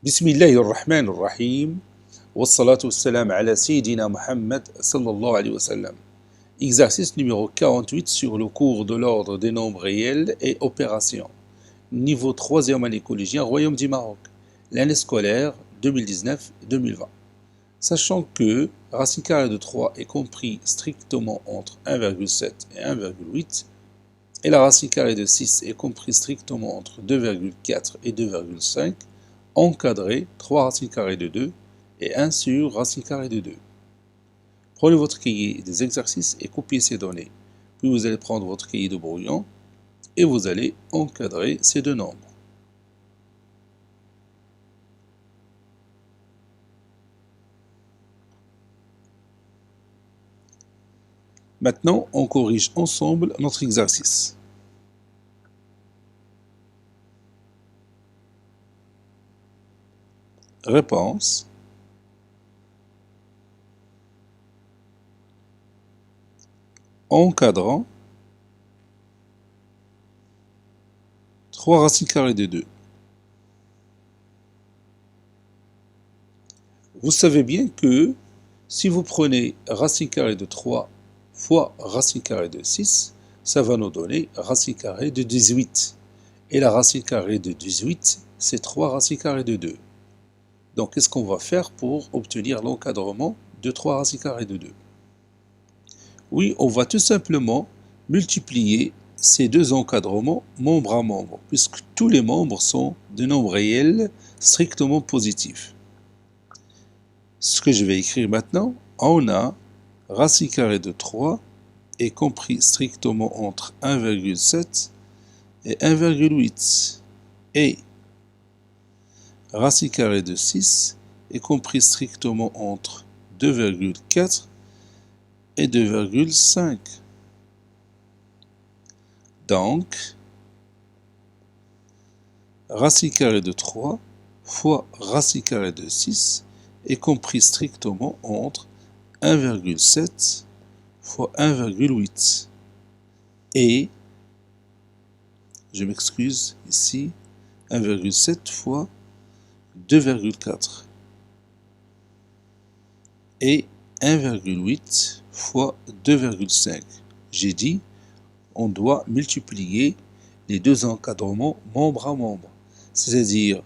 بسم الله الرحمن الرحيم والصلاة والسلام على سيدنا Muhammad sallallahu alayhi wa sallam. Exercice numéro 48 sur le cours de l'ordre des nombres réels et opérations. Niveau 3e année collégien, Royaume du Maroc. L'année scolaire 2019-2020. Sachant que racine carrée de 3 est compris strictement entre 1,7 et 1,8 et la racine carrée de 6 est compris strictement entre 2,4 et 2,5, encadrez 3 racines carrées de 2 et 1 sur racine carrée de 2. Prenez votre cahier des exercices et copiez ces données. Puis vous allez prendre votre cahier de brouillon et vous allez encadrer ces deux nombres. Maintenant, on corrige ensemble notre exercice. Réponse. Encadrant 3 racines carrées de 2. Vous savez bien que si vous prenez racine carrée de 3 fois racine carrée de 6, ça va nous donner racine carrée de 18. Et la racine carrée de 18, c'est 3 racines carrées de 2. Donc, qu'est-ce qu'on va faire pour obtenir l'encadrement de 3 racines carrées de 2? Oui, on va tout simplement multiplier ces deux encadrements membre à membre, puisque tous les membres sont de nombres réels strictement positifs. Ce que je vais écrire maintenant, on a racine carrée de 3 est compris strictement entre 1,7 et 1,8 et racine carrée de 6 est compris strictement entre 2,4 et 2,5. Donc, racine carrée de 3 fois racine carrée de 6 est compris strictement entre 1,7 fois 1,8 et, je m'excuse ici, 1,7 fois 2,4 et 1,8 fois 2,5. J'ai dit, on doit multiplier les deux encadrements membre à membre, c'est-à-dire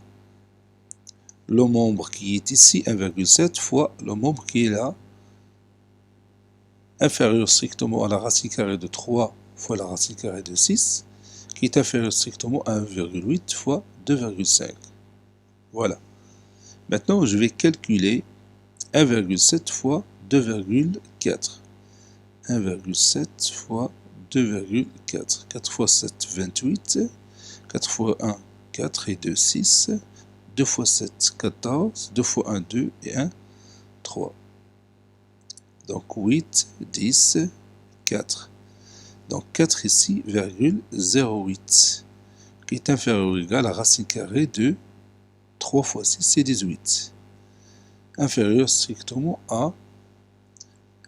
le membre qui est ici, 1,7 fois le membre qui est là, inférieur strictement à la racine carrée de 3 fois la racine carrée de 6, qui est inférieur strictement à 1,8 fois 2,5. Voilà. Maintenant, je vais calculer 1,7 fois 2,4. 1,7 fois 2,4. 4 fois 7, 28. 4 fois 1, 4 et 2, 6. 2 fois 7, 14. 2 fois 1, 2 et 1, 3. Donc 8, 10, 4. Donc 4 ici, virgule 0,8, qui est inférieur ou égal à racine carrée de 3 fois 6, c'est 18. Inférieur strictement à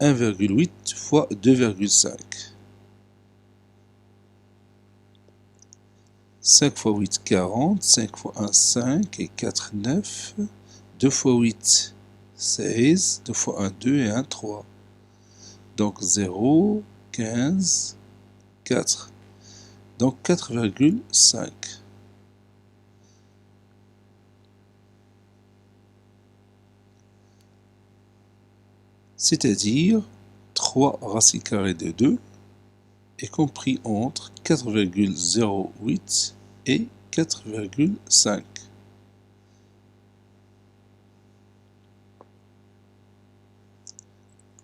1,8 fois 2,5. 5 fois 8, 40. 5 fois 1, 5 et 4, 9. 2 fois 8, 16. 2 fois 1, 2 et 1, 3. Donc 0, 15, 4. Donc 4,5. C'est-à-dire 3 racine carrée de 2 est compris entre 4,08 et 4,5.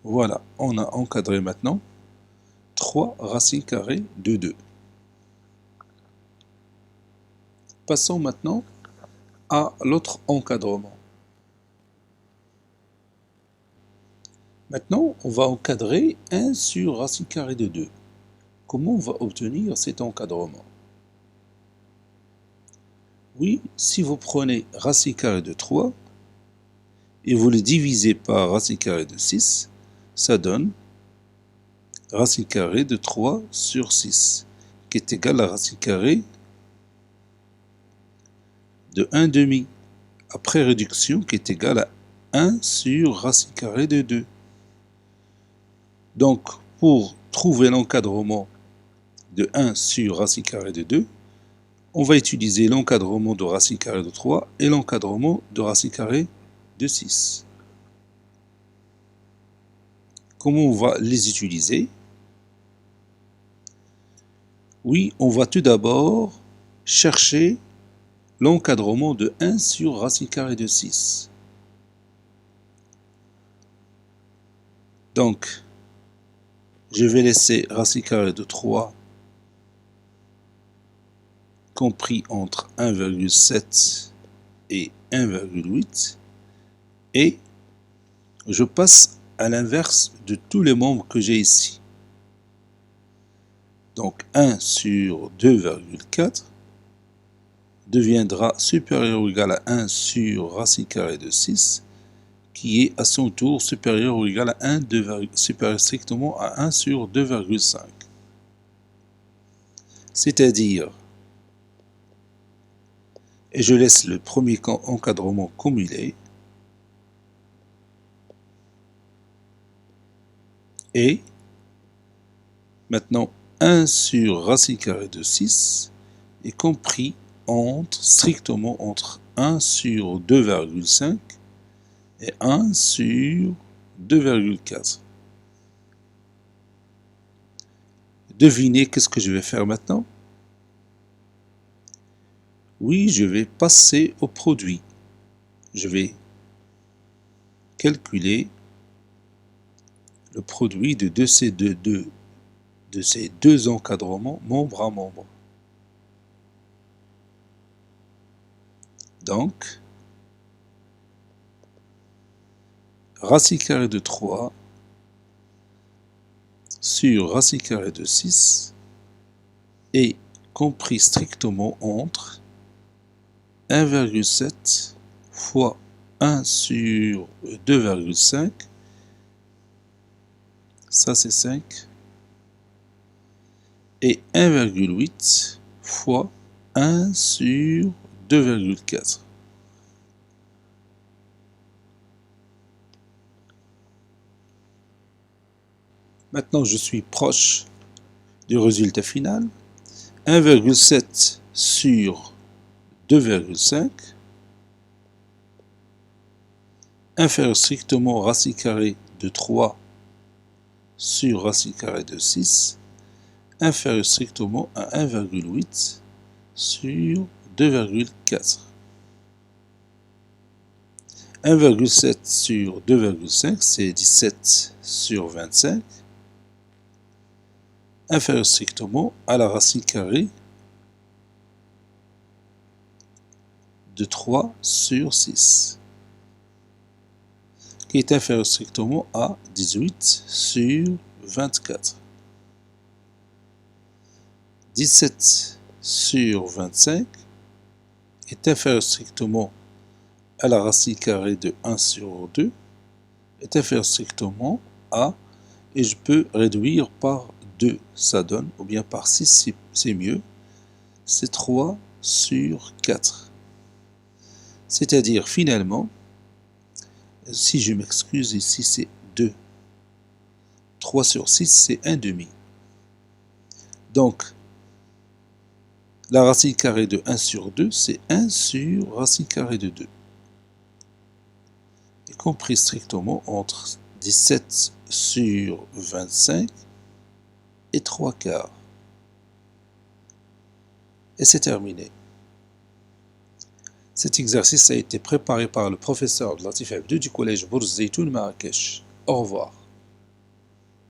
Voilà, on a encadré maintenant 3 racines carrées de 2. Passons maintenant à l'autre encadrement. Maintenant, on va encadrer 1 sur racine carrée de 2. Comment on va obtenir cet encadrement? Oui, si vous prenez racine carrée de 3 et vous le divisez par racine carrée de 6, ça donne racine carrée de 3 sur 6, qui est égal à racine carrée de 1 demi. après réduction qui est égale à 1 sur racine carrée de 2. Donc, pour trouver l'encadrement de 1 sur racine carrée de 2, on va utiliser l'encadrement de racine carrée de 3 et l'encadrement de racine carrée de 6. Comment on va les utiliser? Oui, on va tout d'abord chercher l'encadrement de 1 sur racine carrée de 6. Donc, je vais laisser racine carrée de 3 compris entre 1,7 et 1,8 et je passe à l'inverse de tous les membres que j'ai ici. Donc 1 sur 2,4 deviendra supérieur ou égal à 1 sur racine carrée de 6 qui est à son tour supérieur ou égal à 1, supérieur strictement à 1 sur 2,5. C'est-à-dire, et je laisse le premier encadrement comme il est, et maintenant 1 sur racine carrée de 6 est compris strictement entre 1 sur 2,5 et 1 sur 2,4. Devinez qu'est-ce que je vais faire maintenant? Oui, je vais passer au produit. Je vais calculer le produit de ces deux encadrements membre à membre. Donc, racine carrée de 3 sur racine carrée de 6 est compris strictement entre 1,7 fois 1 sur 2,5, ça c'est 5, et 1,8 fois 1 sur 2,4. Maintenant, je suis proche du résultat final. 1,7 sur 2,5 inférieur strictement racine carrée de 3 sur racine carrée de 6 inférieur strictement à 1,8 sur 2,4. 1,7 sur 2,5 c'est 17 sur 25 inférieur strictement à la racine carrée de 3 sur 6, qui est inférieur strictement à 18 sur 24. 17 sur 25 est inférieur strictement à la racine carrée de 1 sur 2, est inférieur strictement à, et je peux réduire par 2, ça donne, ou bien par 6, c'est mieux, c'est 3 sur 4. C'est-à-dire, finalement, si je m'excuse, ici c'est 2. 3 sur 6, c'est 1 demi. Donc, la racine carrée de 1 sur 2, c'est 1 sur racine carrée de 2. Y compris strictement entre 17 sur 25 et 3 quarts. Et c'est terminé. Cet exercice a été préparé par le professeur Latif Abdou du collège Bourz Zeitoun Marrakech. Au revoir.